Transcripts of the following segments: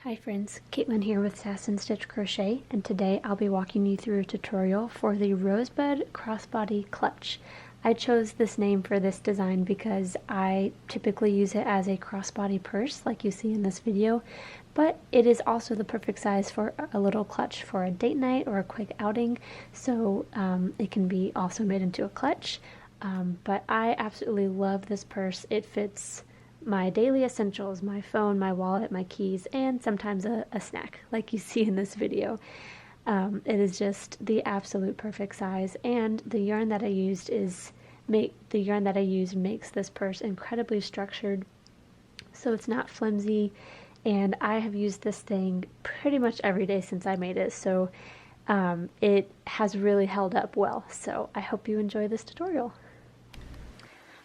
Hi friends, Caitlin here with Sass and Stitch Crochet, and today I'll be walking you through a tutorial for the Rosebud Crossbody clutch. I chose this name for this design because I typically use it as a crossbody purse like you see in this video, but it is also the perfect size for a little clutch for a date night or a quick outing, so it can be also made into a clutch. But I absolutely love this purse. It fits my daily essentials, my phone, my wallet, my keys, and sometimes a snack like you see in this video. It is just the absolute perfect size, and the yarn that I used makes this purse incredibly structured, so it's not flimsy, and I have used this thing pretty much every day since I made it, so it has really held up well. So I hope you enjoy this tutorial.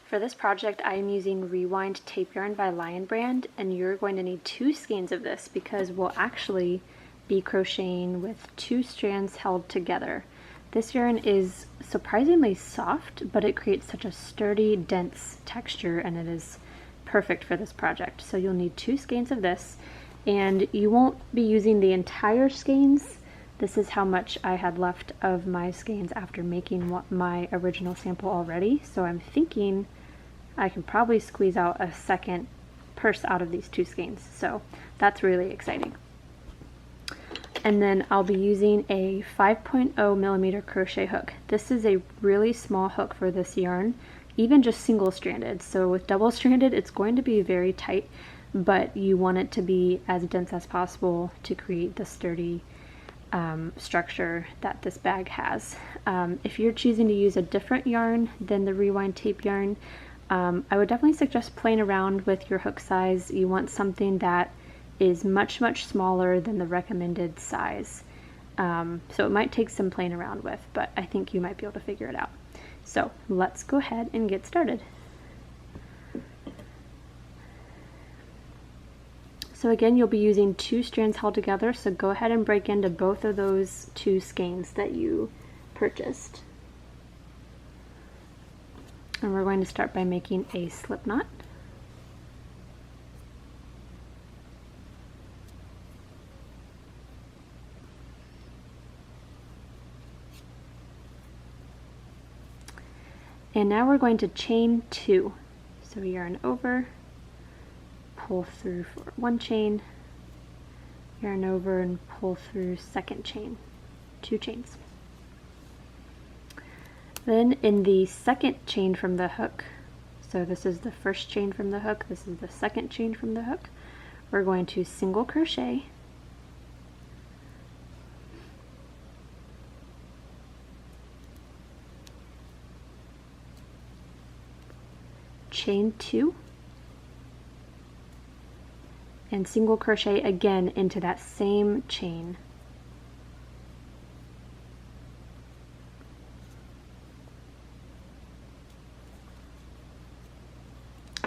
For this project, I am using Rewind Tape Yarn by Lion Brand, and you're going to need 2 skeins of this because we'll actually be crocheting with 2 strands held together. This yarn is surprisingly soft, but it creates such a sturdy, dense texture, and it is perfect for this project. So you'll need 2 skeins of this, and you won't be using the entire skeins. This is how much I had left of my skeins after making my original sample already, so I'm thinking I can probably squeeze out a second purse out of these 2 skeins, so that's really exciting. And then I'll be using a 5.0 millimeter crochet hook. This is a really small hook for this yarn, even just single stranded. So with double stranded, it's going to be very tight, but you want it to be as dense as possible to create the sturdy structure that this bag has. If you're choosing to use a different yarn than the Rewind tape yarn, I would definitely suggest playing around with your hook size. You want something that is much smaller than the recommended size. So it might take some playing around with, but I think you might be able to figure it out. So let's go ahead and get started. So again, you'll be using 2 strands held together, so go ahead and break into both of those 2 skeins that you purchased. And we're going to start by making a slip knot. And now we're going to chain 2. So yarn over, pull through for 1 chain, yarn over and pull through second chain, 2 chains. Then in the second chain from the hook, so this is the first chain from the hook, this is the second chain from the hook, we're going to single crochet, chain 2, and single crochet again into that same chain.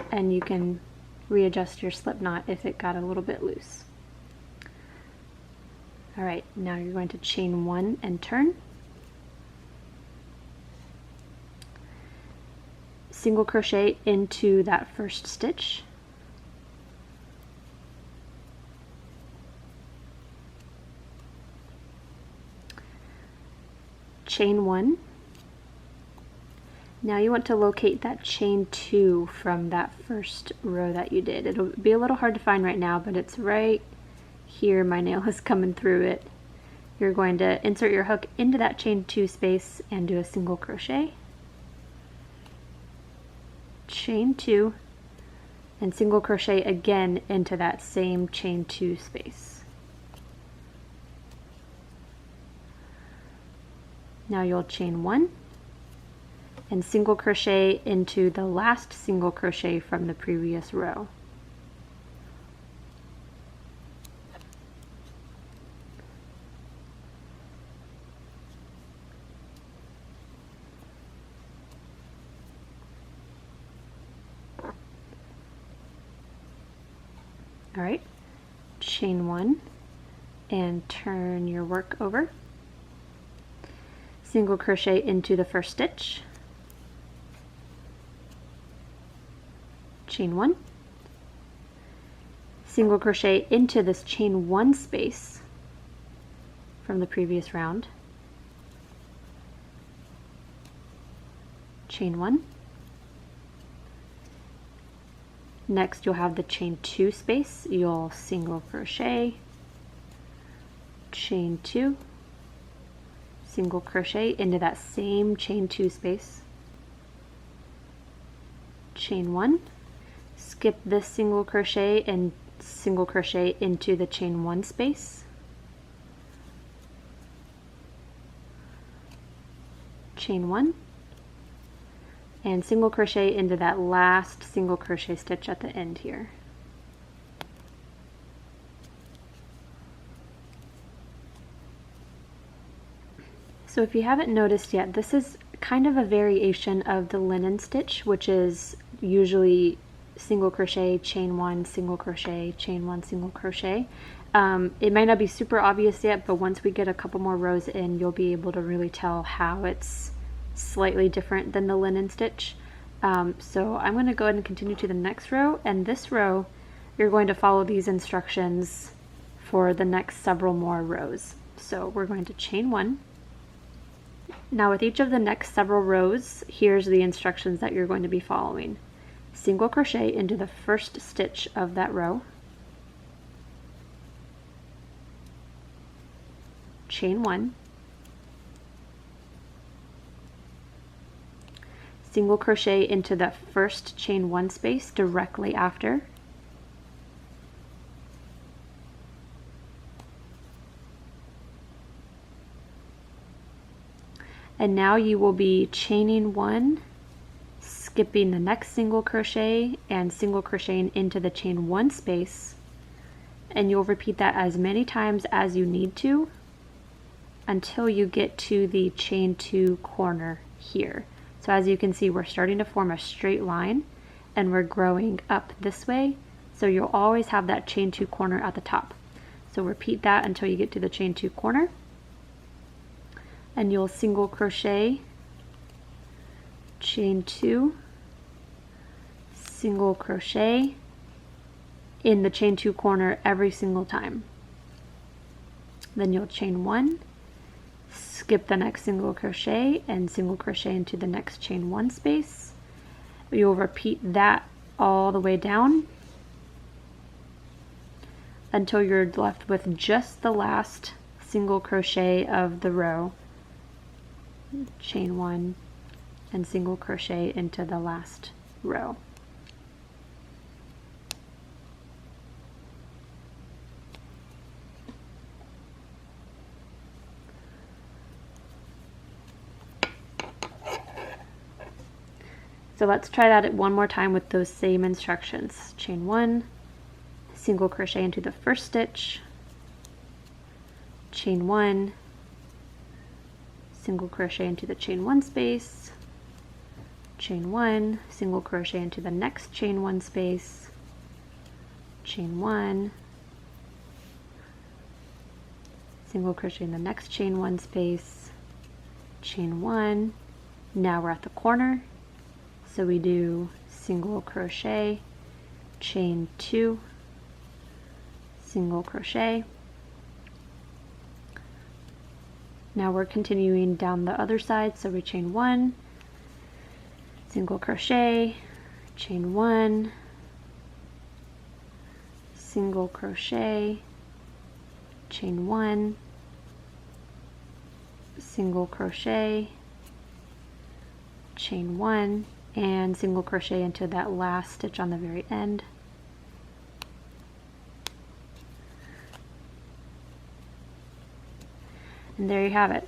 And you can readjust your slip knot if it got a little bit loose. Alright, now you're going to chain 1 and turn. Single crochet into that first stitch. Chain 1. Now you want to locate that chain 2 from that first row that you did. It'll be a little hard to find right now, but it's right here. My nail is coming through it. You're going to insert your hook into that chain 2 space and do a single crochet, chain 2, and single crochet again into that same chain 2 space. Now you'll chain 1 and single crochet into the last single crochet from the previous row. Alright, chain 1 and turn your work over. Single crochet into the first stitch, chain 1, single crochet into this chain 1 space from the previous round, chain 1. Next you'll have the chain 2 space, you'll single crochet, chain 2, single crochet into that same chain 2 space, chain 1, skip this single crochet and single crochet into the chain 1 space, chain 1, and single crochet into that last single crochet stitch at the end here. So if you haven't noticed yet, this is kind of a variation of the linen stitch, which is usually single crochet, chain 1, single crochet, chain 1, single crochet. It might not be super obvious yet, but once we get a couple more rows in, you'll be able to really tell how it's slightly different than the linen stitch. So I'm going to go ahead and continue to the next row, and this row you're going to follow these instructions for the next several more rows. So we're going to chain 1. Now with each of the next several rows, here's the instructions that you're going to be following. Single crochet into the first stitch of that row, chain 1, single crochet into the first chain 1 space directly after, and now you will be chaining 1, skipping the next single crochet and single crocheting into the chain 1 space, and you'll repeat that as many times as you need to until you get to the chain 2 corner here. So as you can see, we're starting to form a straight line and we're growing up this way, so you'll always have that chain 2 corner at the top. So repeat that until you get to the chain 2 corner, and you'll single crochet, chain 2, single crochet in the chain 2 corner every single time. Then you'll chain 1, skip the next single crochet and single crochet into the next chain 1 space. You'll repeat that all the way down until you're left with just the last single crochet of the row, chain 1 and single crochet into the last row. So let's try that one more time with those same instructions. Chain 1, single crochet into the first stitch, chain 1, single crochet into the chain 1 space, chain 1, single crochet into the next chain 1 space, chain 1, single crochet in the next chain 1 space, chain 1. Now we're at the corner. So we do single crochet, chain 2, single crochet. Now we're continuing down the other side, so we chain 1, single crochet, chain 1, single crochet, chain 1, single crochet, chain 1, and single crochet into that last stitch on the very end. And there you have it.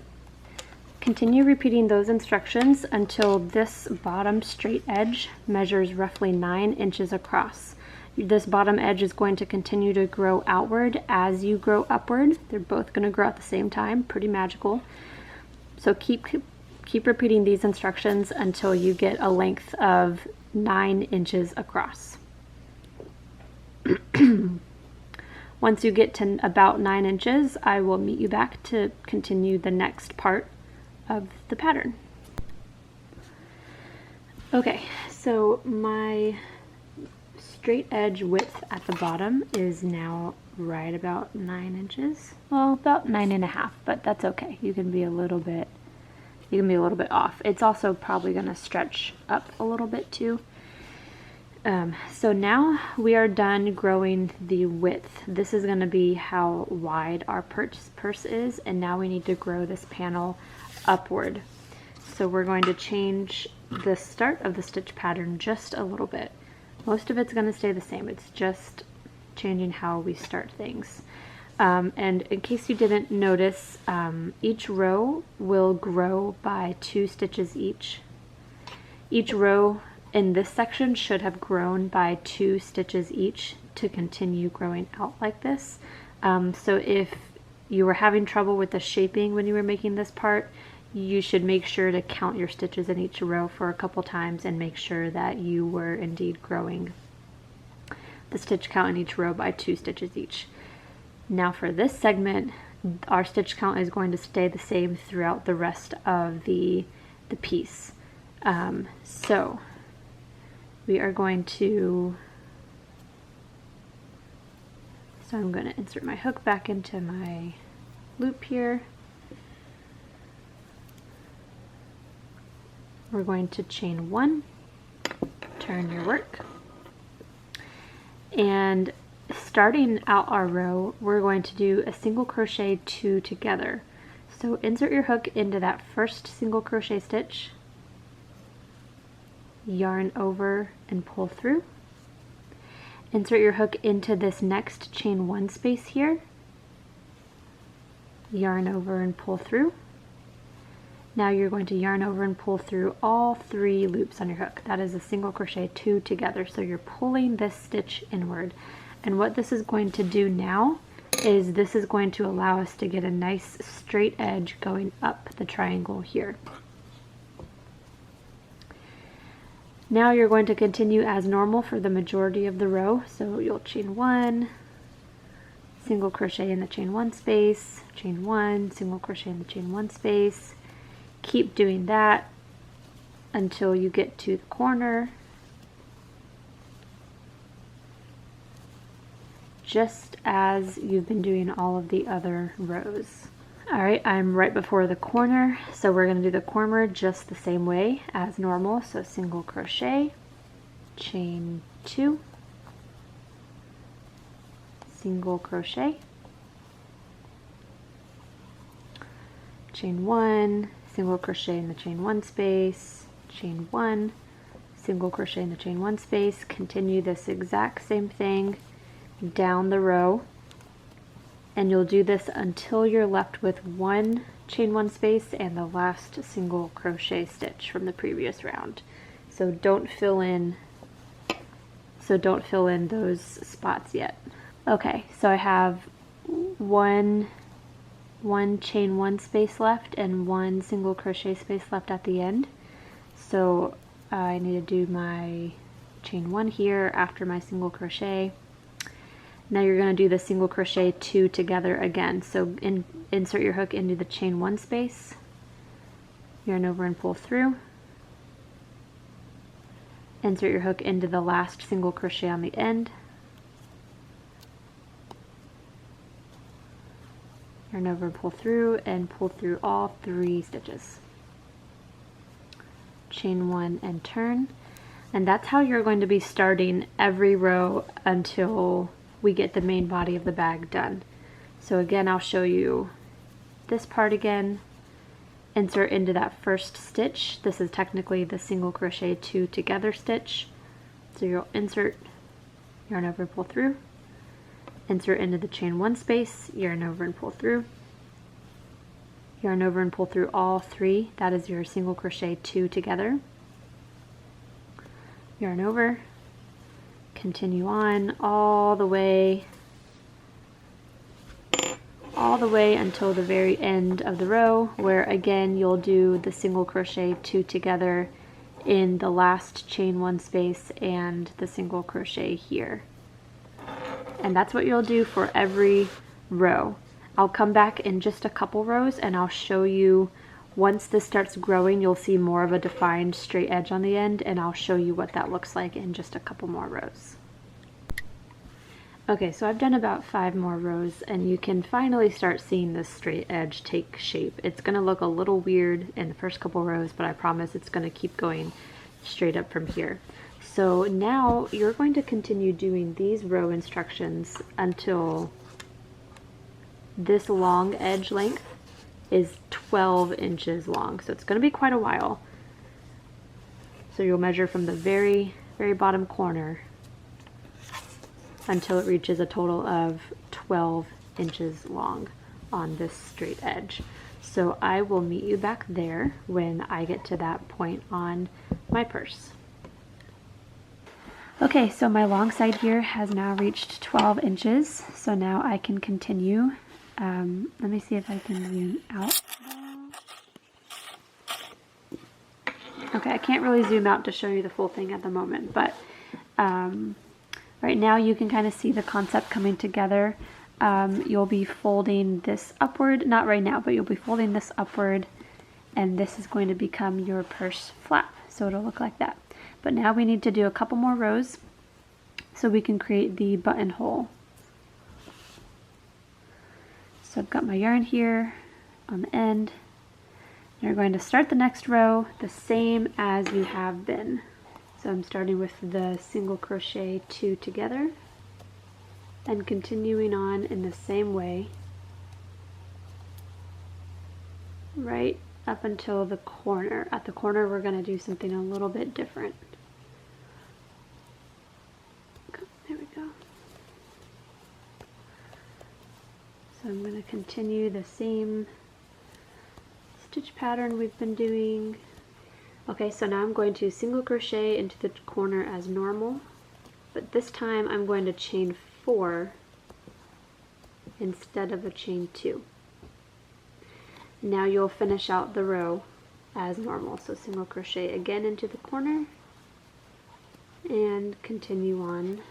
Continue repeating those instructions until this bottom straight edge measures roughly 9 inches across. This bottom edge is going to continue to grow outward as you grow upward. They're both going to grow at the same time. Pretty magical. So keep repeating these instructions until you get a length of 9 inches across. Once you get to about 9 inches, I will meet you back to continue the next part of the pattern. Okay, so my straight edge width at the bottom is now right about 9 inches. Well, about 9.5, but that's okay. You can be a little bit off. It's also probably going to stretch up a little bit too. So now we are done growing the width. This is going to be how wide our purse is, and now we need to grow this panel upward. So we're going to change the start of the stitch pattern just a little bit. Most of it's going to stay the same. It's just changing how we start things. And in case you didn't notice, each row will grow by 2 stitches each. Each row in this section should have grown by 2 stitches each to continue growing out like this. So if you were having trouble with the shaping when you were making this part, you should make sure to count your stitches in each row for a couple times and make sure that you were indeed growing the stitch count in each row by 2 stitches each. Now for this segment, our stitch count is going to stay the same throughout the rest of the piece. So we are going to, so I'm going to insert my hook back into my loop here. We're going to chain 1, turn your work, and starting out our row, we're going to do a single crochet 2 together. So insert your hook into that first single crochet stitch, yarn over and pull through. Insert your hook into this next chain 1 space here, yarn over and pull through. Now you're going to yarn over and pull through all 3 loops on your hook. That is a single crochet 2 together. So you're pulling this stitch inward. And what this is going to do now is this is going to allow us to get a nice straight edge going up the triangle here. Now you're going to continue as normal for the majority of the row. So you'll chain 1, single crochet in the chain 1 space, chain 1, single crochet in the chain 1 space. Keep doing that until you get to the corner, just as you've been doing all of the other rows. Alright, I'm right before the corner, so we're going to do the corner just the same way as normal. So single crochet, chain 2, single crochet, chain 1, single crochet in the chain 1 space, chain 1, single crochet in the chain 1 space. Continue this exact same thing down the row, and you'll do this until you're left with 1 chain 1 space and the last single crochet stitch from the previous round. So don't fill in those spots yet. Okay, so I have one chain 1 space left and 1 single crochet space left at the end. So I need to do my chain 1 here after my single crochet. Now you're going to do the single crochet 2 together again. So insert your hook into the chain 1 space, yarn over and pull through, insert your hook into the last single crochet on the end, yarn over and pull through all 3 stitches, chain 1 and turn. And that's how you're going to be starting every row until we get the main body of the bag done. So again, I'll show you this part again. Insert into that first stitch. This is technically the single crochet 2 together stitch. So you'll insert, yarn over and pull through, insert into the chain 1 space, yarn over and pull through, yarn over and pull through all 3. That is your single crochet 2 together. Yarn over, continue on all the way until the very end of the row, where again you'll do the single crochet 2 together in the last chain 1 space and the single crochet here. And that's what you'll do for every row. I'll come back in just a couple rows and I'll show you, once this starts growing, you'll see more of a defined straight edge on the end, and I'll show you what that looks like in just a couple more rows. Okay, so I've done about 5 more rows, and you can finally start seeing this straight edge take shape. It's going to look a little weird in the first couple rows, but I promise it's going to keep going straight up from here. So now you're going to continue doing these row instructions until this long edge length is 12 inches long. So it's going to be quite a while. So you'll measure from the very, very bottom corner until it reaches a total of 12 inches long on this straight edge. So I will meet you back there when I get to that point on my purse. Okay, so my long side here has now reached 12 inches, so now I can continue. Let me see if I can zoom out. Okay, I can't really zoom out to show you the full thing at the moment, but right now you can kind of see the concept coming together. You'll be folding this upward, not right now, but you'll be folding this upward, and this is going to become your purse flap, so it'll look like that. But now we need to do a couple more rows so we can create the buttonhole. So I've got my yarn here on the end. You're going to start the next row the same as you have been. So I'm starting with the single crochet 2 together and continuing on in the same way right up until the corner. At the corner we're going to do something a little bit different. There we go. So I'm going to continue the same stitch pattern we've been doing. Okay, so now I'm going to single crochet into the corner as normal, but this time I'm going to chain 4 instead of a chain 2. Now you'll finish out the row as normal. So single crochet again into the corner and continue on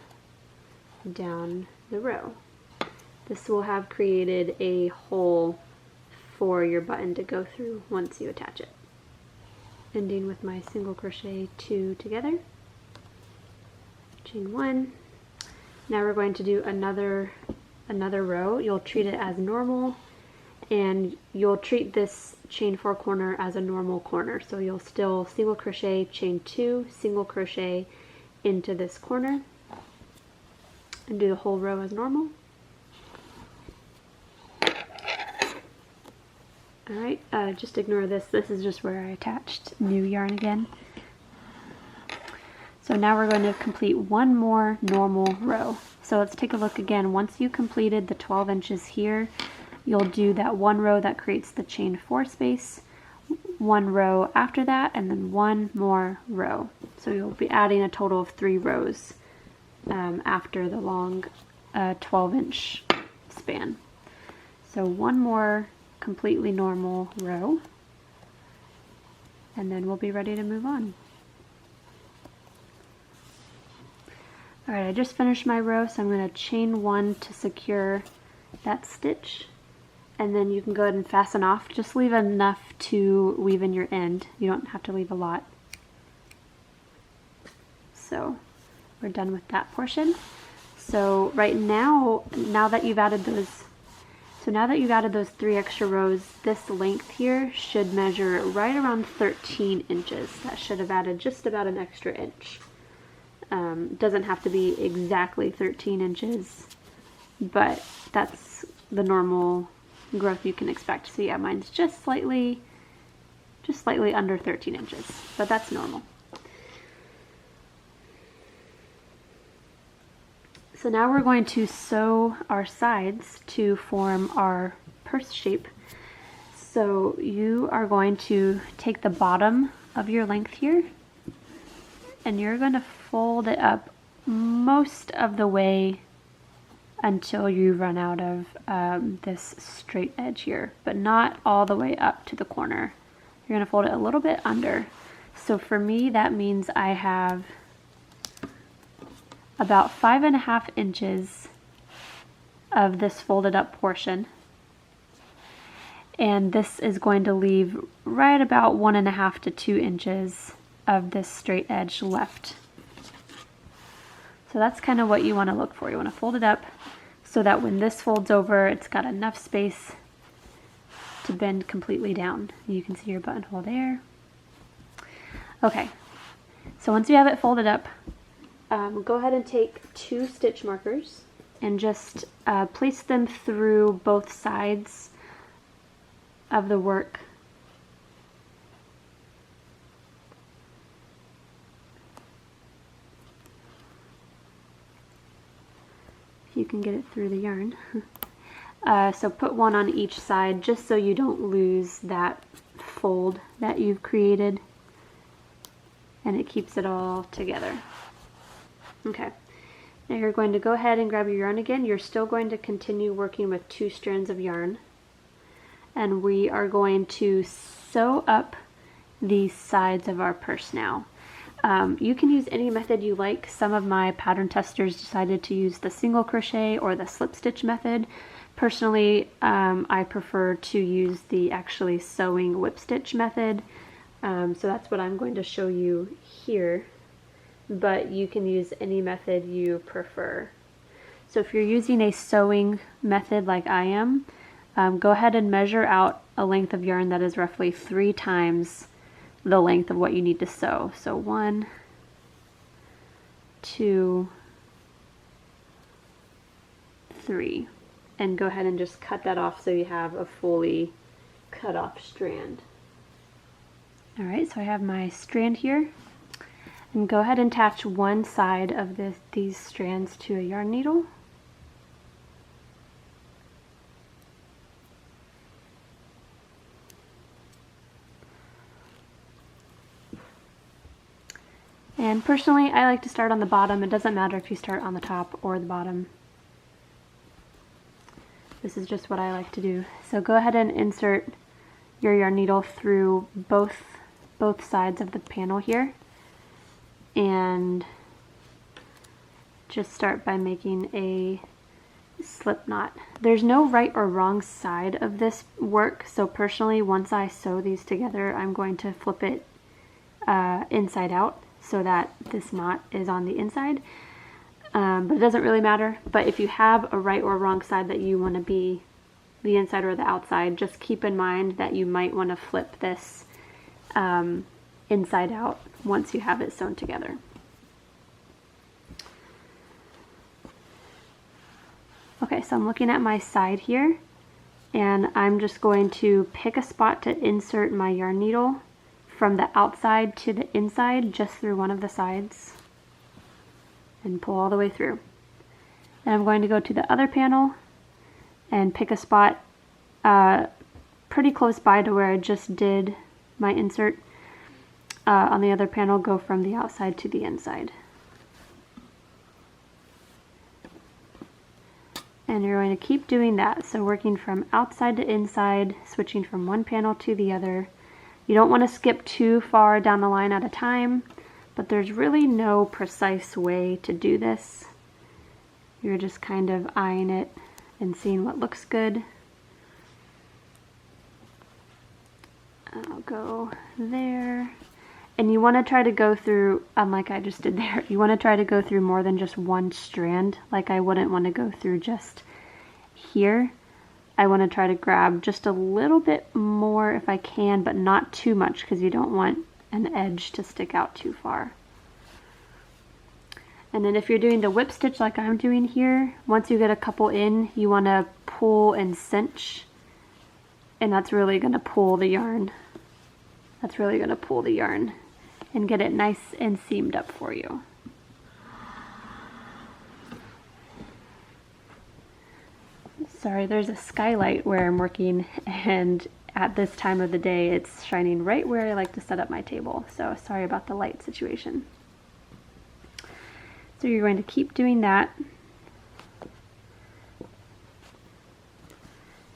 down the row. This will have created a hole for your button to go through once you attach it. Ending with my single crochet 2 together, chain 1. Now we're going to do another row. You'll treat it as normal, and you'll treat this chain 4 corner as a normal corner. So you'll still single crochet, chain 2, single crochet into this corner, and do the whole row as normal. Alright, just ignore this. This is just where I attached new yarn again. So now we're going to complete one more normal row. So let's take a look again. Once you completed the 12 inches here, you'll do that one row that creates the chain 4 space, one row after that, and then one more row. So you'll be adding a total of 3 rows after the long 12-inch span. So one more completely normal row, and then we'll be ready to move on. Alright, I just finished my row, so I'm going to chain 1 to secure that stitch, and then you can go ahead and fasten off. Just leave enough to weave in your end. You don't have to leave a lot. So we're done with that portion. So right now, now that you've added those 3 extra rows, this length here should measure right around 13 inches. That should have added just about an extra inch. Doesn't have to be exactly 13 inches, but that's the normal growth you can expect. So yeah, mine's just slightly under 13 inches, but that's normal. So now we're going to sew our sides to form our purse shape. So you are going to take the bottom of your length here, and you're going to fold it up most of the way until you run out of this straight edge here, but not all the way up to the corner. You're going to fold it a little bit under. So for me, that means I have about 5.5 inches of this folded up portion, and this is going to leave right about 1.5 to 2 inches of this straight edge left. So that's kind of what you want to look for. You want to fold it up so that when this folds over, it's got enough space to bend completely down. You can see your buttonhole there. Okay, so once you have it folded up, go ahead and take 2 stitch markers and just place them through both sides of the work. If you can get it through the yarn. So put one on each side just so you don't lose that fold that you've created, and it keeps it all together. Okay, now you're going to go ahead and grab your yarn again. You're still going to continue working with 2 strands of yarn, and we are going to sew up the sides of our purse now. You can use any method you like. Some of my pattern testers decided to use the single crochet or the slip stitch method. Personally, I prefer to use the actually sewing whip stitch method, so that's what I'm going to show you here, but you can use any method you prefer. So if you're using a sewing method like I am, go ahead and measure out a length of yarn that is roughly 3 times the length of what you need to sew. So 1, 2, 3. And go ahead and just cut that off so you have a fully cut off strand. Alright, so I have my strand here. And go ahead and attach one side of these strands to a yarn needle. And personally, I like to start on the bottom. It doesn't matter if you start on the top or the bottom. This is just what I like to do. So go ahead and insert your yarn needle through both sides of the panel here, and just start by making a slip knot. There's no right or wrong side of this work, so personally, once I sew these together, I'm going to flip it inside out so that this knot is on the inside. But it doesn't really matter. But if you have a right or wrong side that you want to be the inside or the outside, just keep in mind that you might want to flip this inside out once you have it sewn together. Okay, so I'm looking at my side here, and I'm just going to pick a spot to insert my yarn needle from the outside to the inside, just through one of the sides, and pull all the way through. And I'm going to go to the other panel and pick a spot pretty close by to where I just did my insert. On the other panel, go from the outside to the inside. And you're going to keep doing that, so working from outside to inside, switching from one panel to the other. You don't want to skip too far down the line at a time, but there's really no precise way to do this. You're just kind of eyeing it and seeing what looks good. I'll go there. And you want to try to go through, unlike I just did there, you want to try to go through more than just one strand. Like I wouldn't want to go through just here. I want to try to grab just a little bit more if I can, but not too much, because you don't want an edge to stick out too far. And then if you're doing the whip stitch like I'm doing here, once you get a couple in, you want to pull and cinch, and that's really going to pull the yarn. That's really going to pull the yarn and get it nice and seamed up for you. Sorry, there's a skylight where I'm working, and at this time of the day it's shining right where I like to set up my table, so sorry about the light situation. So you're going to keep doing that,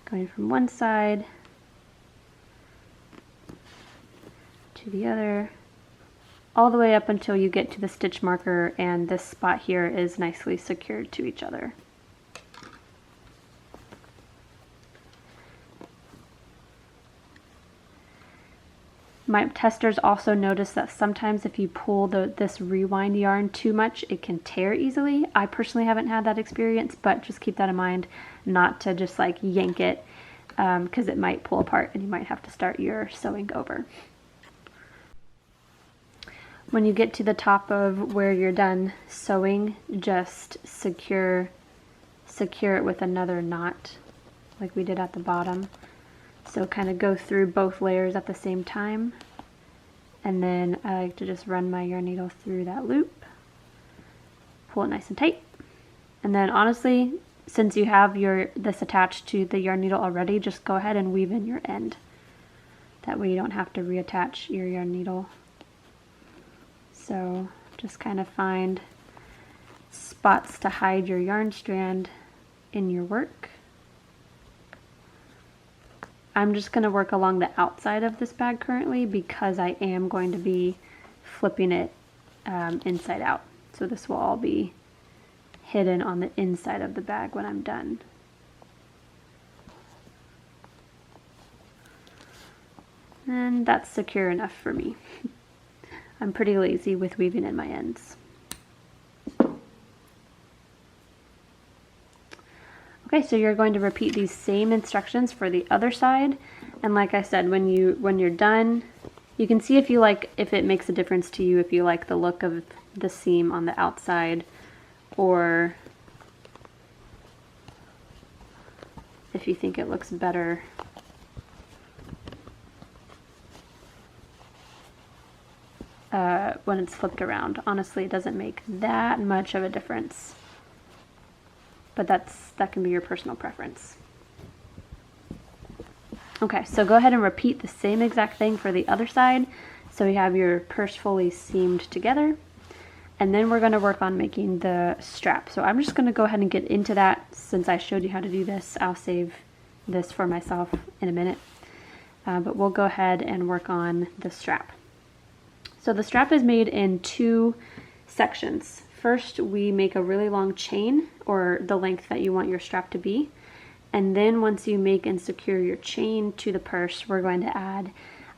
going from one side to the other, all the way up until you get to the stitch marker and this spot here is nicely secured to each other. My testers also notice that sometimes if you pull this rewind yarn too much, it can tear easily. I personally haven't had that experience, but just keep that in mind, not to just like yank it, because it might pull apart and you might have to start your sewing over. When you get to the top of where you're done sewing, just secure it with another knot like we did at the bottom. So kind of go through both layers at the same time. And then I like to just run my yarn needle through that loop, pull it nice and tight. And then honestly, since you have this attached to the yarn needle already, just go ahead and weave in your end. That way you don't have to reattach your yarn needle. So just kind of find spots to hide your yarn strand in your work. I'm just going to work along the outside of this bag currently because I am going to be flipping it inside out. So this will all be hidden on the inside of the bag when I'm done. And that's secure enough for me. I'm pretty lazy with weaving in my ends. Okay, so you're going to repeat these same instructions for the other side, and like I said, when you're done, you can see if it makes a difference to you, if you like the look of the seam on the outside, or if you think it looks better when it's flipped around. Honestly, it doesn't make that much of a difference. But that can be your personal preference. Okay, so go ahead and repeat the same exact thing for the other side. So you have your purse fully seamed together. And then we're going to work on making the strap. So I'm just going to go ahead and get into that. Since I showed you how to do this, I'll save this for myself in a minute. But we'll go ahead and work on the strap. So the strap is made in 2 sections. First, we make a really long chain, or the length that you want your strap to be. And then once you make and secure your chain to the purse, we're going to add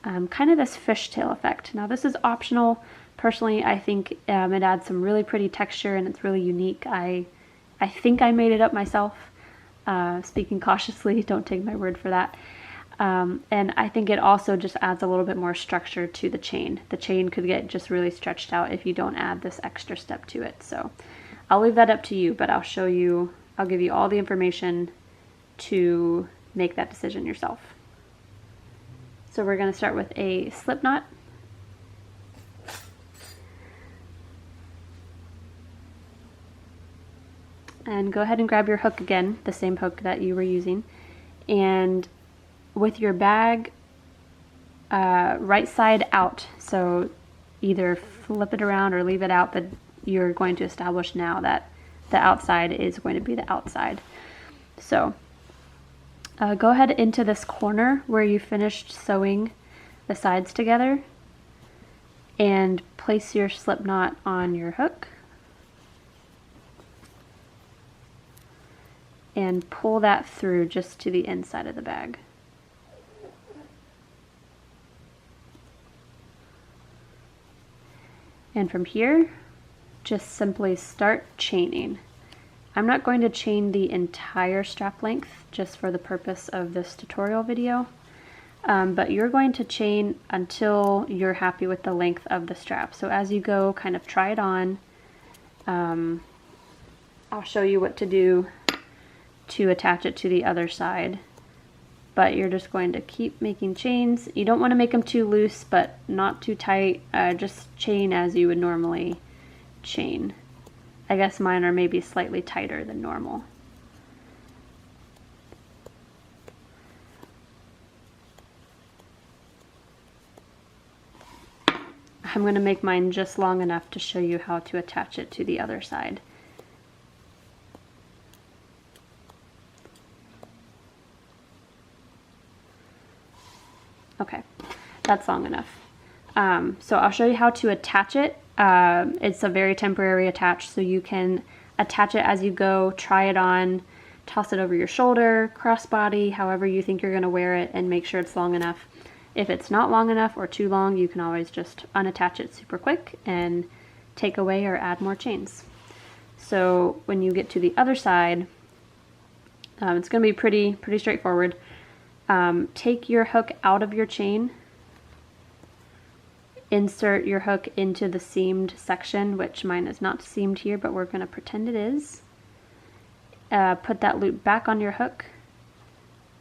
kind of this fishtail effect. Now this is optional. Personally, I think it adds some really pretty texture and it's really unique. I think I made it up myself. Speaking cautiously, don't take my word for that. And I think it also just adds a little bit more structure to the chain. The chain could get just really stretched out if you don't add this extra step to it. So I'll leave that up to you, but I'll give you all the information to make that decision yourself. So we're going to start with a slip knot. And go ahead and grab your hook again, the same hook that you were using. And with your bag right side out, so either flip it around or leave it out, but you're going to establish now that the outside is going to be the outside. So go ahead into this corner where you finished sewing the sides together and place your slip knot on your hook and pull that through just to the inside of the bag. And from here, just simply start chaining. I'm not going to chain the entire strap length just for the purpose of this tutorial video, but you're going to chain until you're happy with the length of the strap. So as you go, kind of try it on. I'll show you what to do to attach it to the other side. But you're just going to keep making chains. You don't want to make them too loose, but not too tight. Just chain as you would normally chain. I guess mine are maybe slightly tighter than normal. I'm going to make mine just long enough to show you how to attach it to the other side. Okay, that's long enough. So I'll show you how to attach it. It's a very temporary attach, so you can attach it as you go, try it on, toss it over your shoulder, crossbody, however you think you're going to wear it, and make sure it's long enough. If it's not long enough or too long, you can always just unattach it super quick and take away or add more chains. So when you get to the other side, it's going to be pretty straightforward. Take your hook out of your chain, insert your hook into the seamed section, which mine is not seamed here, but we're going to pretend it is. Put that loop back on your hook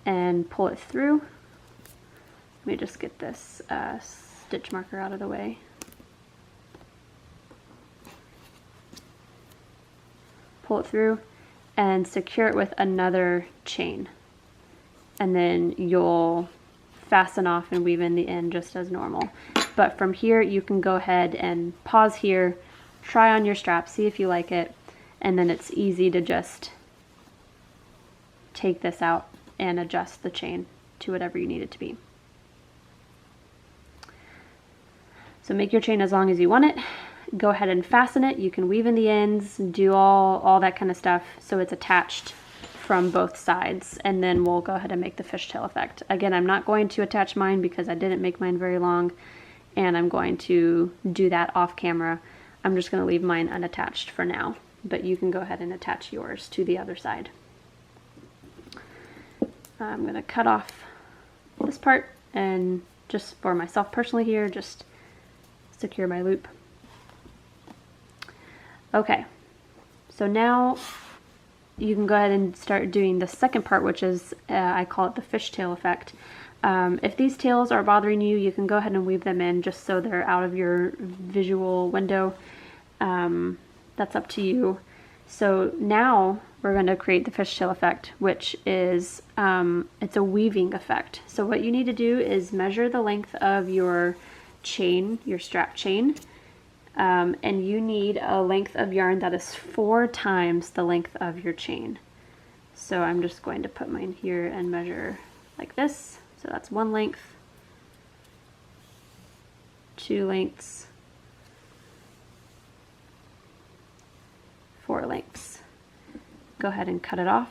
and pull it through. Let me just get this stitch marker out of the way. Pull it through and secure it with another chain. And then you'll fasten off and weave in the end just as normal. But from here, you can go ahead and pause here, try on your strap, see if you like it, and then it's easy to just take this out and adjust the chain to whatever you need it to be. So make your chain as long as you want it. Go ahead and fasten it. You can weave in the ends, do all that kind of stuff so it's attached from both sides, and then we'll go ahead and make the fishtail effect. Again, I'm not going to attach mine because I didn't make mine very long, and I'm going to do that off camera. I'm just going to leave mine unattached for now, but you can go ahead and attach yours to the other side. I'm going to cut off this part, and just for myself personally here, just secure my loop. Okay, so now you can go ahead and start doing the second part, which is, I call it the fishtail effect. If these tails are bothering you, you can go ahead and weave them in just so they're out of your visual window. That's up to you. So now we're going to create the fishtail effect, which is, it's a weaving effect. So what you need to do is measure the length of your chain, your strap chain, and you need a length of yarn that is 4 times the length of your chain. So I'm just going to put mine here and measure like this. So that's 1 length, 2 lengths, 4 lengths. Go ahead and cut it off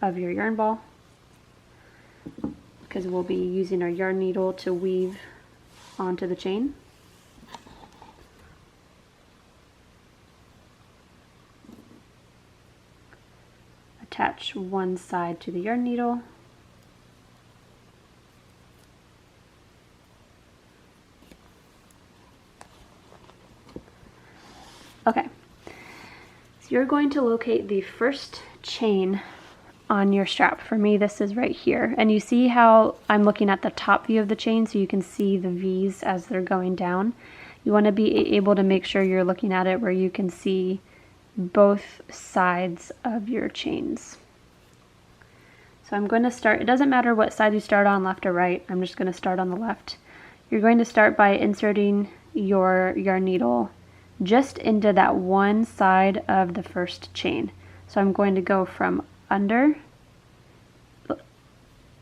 of your yarn ball because we'll be using our yarn needle to weave onto the chain. Attach one side to the yarn needle. Okay, so you're going to locate the first chain on your strap. For me, this is right here. And you see how I'm looking at the top view of the chain so you can see the V's as they're going down. You want to be able to make sure you're looking at it where you can see both sides of your chains. So I'm going to start, it doesn't matter what side you start on, left or right, I'm just going to start on the left. You're going to start by inserting your yarn needle just into that one side of the first chain. So I'm going to go from under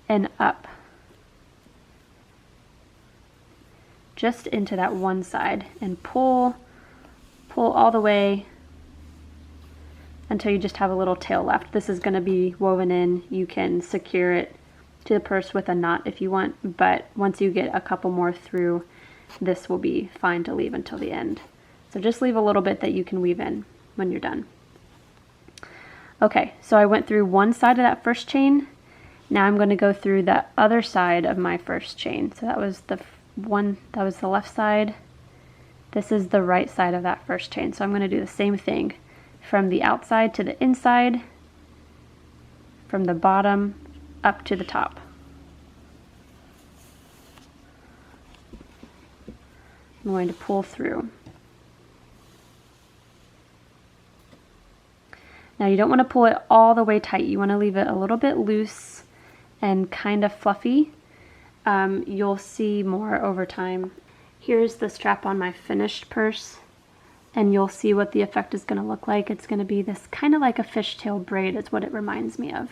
and up, just into that one side, and pull all the way until you just have a little tail left. This is going to be woven in. You can secure it to the purse with a knot if you want, but once you get a couple more through, this will be fine to leave until the end. So just leave a little bit that you can weave in when you're done. Okay, so I went through one side of that first chain. Now I'm going to go through the other side of my first chain. So that was the left side. This is the right side of that first chain. So I'm going to do the same thing from the outside to the inside, from the bottom up to the top. I'm going to pull through. Now you don't want to pull it all the way tight. You want to leave it a little bit loose and kind of fluffy. You'll see more over time. Here's the strap on my finished purse, and you'll see what the effect is going to look like. It's going to be this kind of like a fishtail braid is what it reminds me of.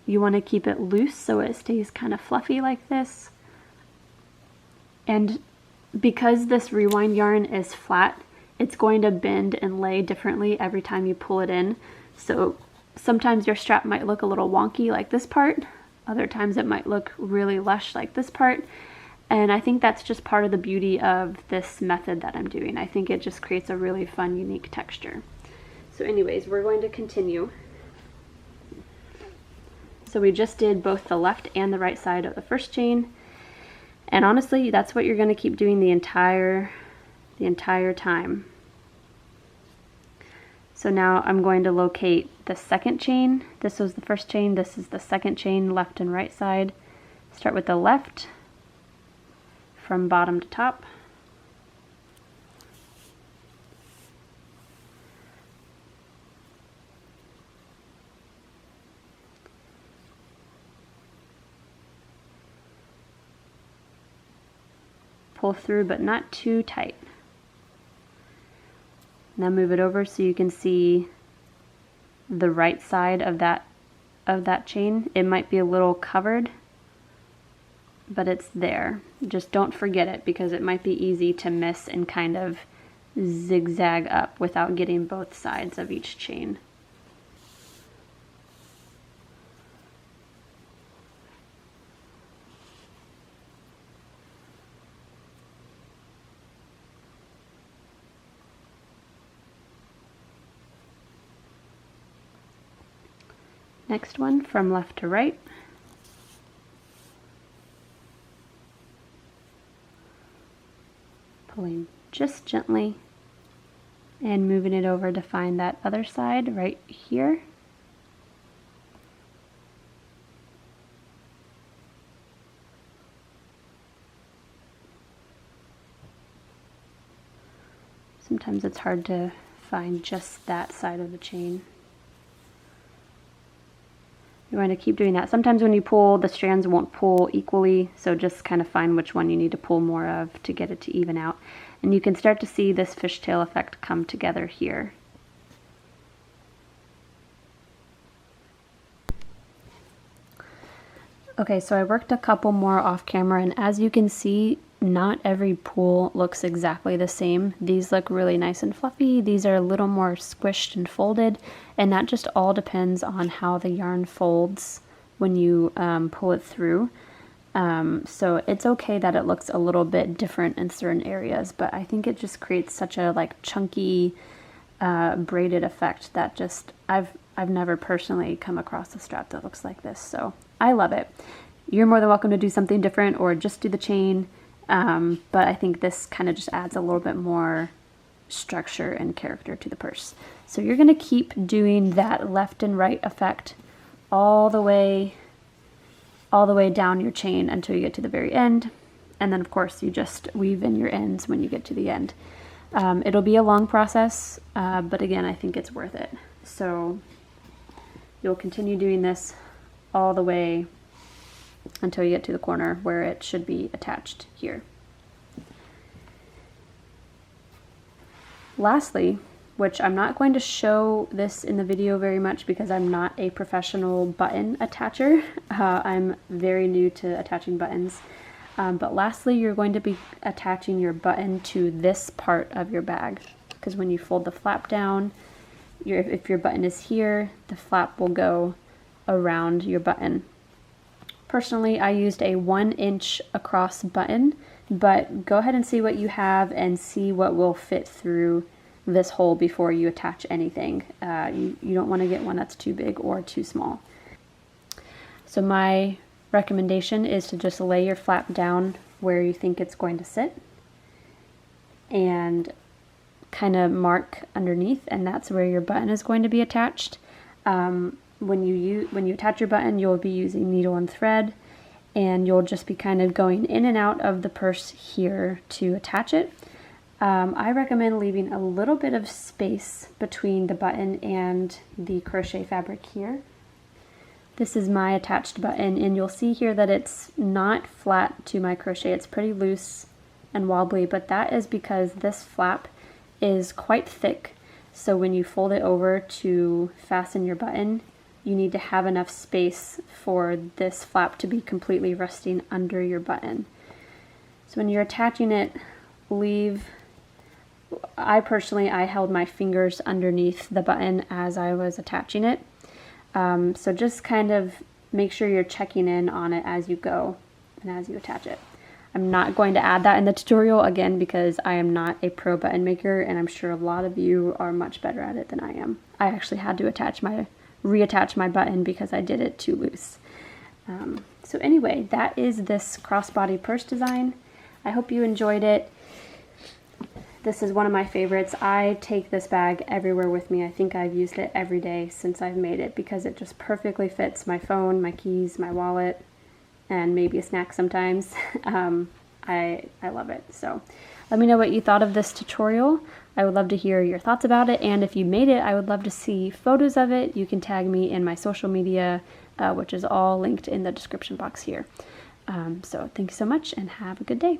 You want to keep it loose so it stays kind of fluffy like this. And because this rewind yarn is flat, it's going to bend and lay differently every time you pull it in. So sometimes your strap might look a little wonky like this part, Other times it might look really lush like this part. And I think that's just part of the beauty of this method that I'm doing. I think it just creates a really fun, unique texture. So anyways, we're going to continue. So we just did both the left and the right side of the first chain. And honestly, that's what you're going to keep doing the entire time. So now I'm going to locate the second chain. This was the first chain, this is the second chain, left and right side. Start with the left from bottom to top. Pull through, but not too tight. Now move it over so you can see the right side of that chain. It might be a little covered, but it's there. Just don't forget it, because it might be easy to miss and kind of zigzag up without getting both sides of each chain. Next one from left to right. Pulling just gently and moving it over to find that other side right here. Sometimes it's hard to find just that side of the chain. You're going to keep doing that. Sometimes when you pull, the strands won't pull equally, so just kind of find which one you need to pull more of to get it to even out. And you can start to see this fishtail effect come together here. Okay, so I worked a couple more off camera, and as you can see, not every pull looks exactly the same. These look really nice and fluffy. These are a little more squished and folded, and that just all depends on how the yarn folds when you pull it through. So it's okay that it looks a little bit different in certain areas, but I think it just creates such a like chunky braided effect that just I've never personally come across a strap that looks like this, so I love it. You're more than welcome to do something different or just do the chain. But I think this kind of just adds a little bit more structure and character to the purse. So you're going to keep doing that left and right effect all the way down your chain until you get to the very end. And then of course you just weave in your ends when you get to the end. It'll be a long process, but again, I think it's worth it. So you'll continue doing this all the way until you get to the corner where it should be attached here. Lastly, which I'm not going to show this in the video very much because I'm not a professional button attacher. I'm very new to attaching buttons. But lastly, you're going to be attaching your button to this part of your bag, because when you fold the flap down, if your button is here, the flap will go around your button. Personally, I used a 1-inch across button, but go ahead and see what you have and see what will fit through this hole before you attach anything. You don't want to get one that's too big or too small. So my recommendation is to just lay your flap down where you think it's going to sit and kind of mark underneath, and that's where your button is going to be attached. When you attach your button, you'll be using needle and thread, and you'll just be kind of going in and out of the purse here to attach it. I recommend leaving a little bit of space between the button and the crochet fabric here. This is my attached button, and you'll see here that it's not flat to my crochet. It's pretty loose and wobbly, but that is because this flap is quite thick. So when you fold it over to fasten your button, you need to have enough space for this flap to be completely resting under your button. So when you're attaching it, I held my fingers underneath the button as I was attaching it. So just kind of make sure you're checking in on it as you go and as you attach it. I'm not going to add that in the tutorial again because I am not a pro button maker, and I'm sure a lot of you are much better at it than I am. I actually had to reattach my button because I did it too loose. So anyway, that is this crossbody purse design. I hope you enjoyed it. This is one of my favorites. I take this bag everywhere with me. I think I've used it every day since I've made it because it just perfectly fits my phone, my keys, my wallet, and maybe a snack sometimes. I love it. So let me know what you thought of this tutorial. I would love to hear your thoughts about it, and if you made it, I would love to see photos of it. You can tag me in my social media, which is all linked in the description box here. So thank you so much, and have a good day.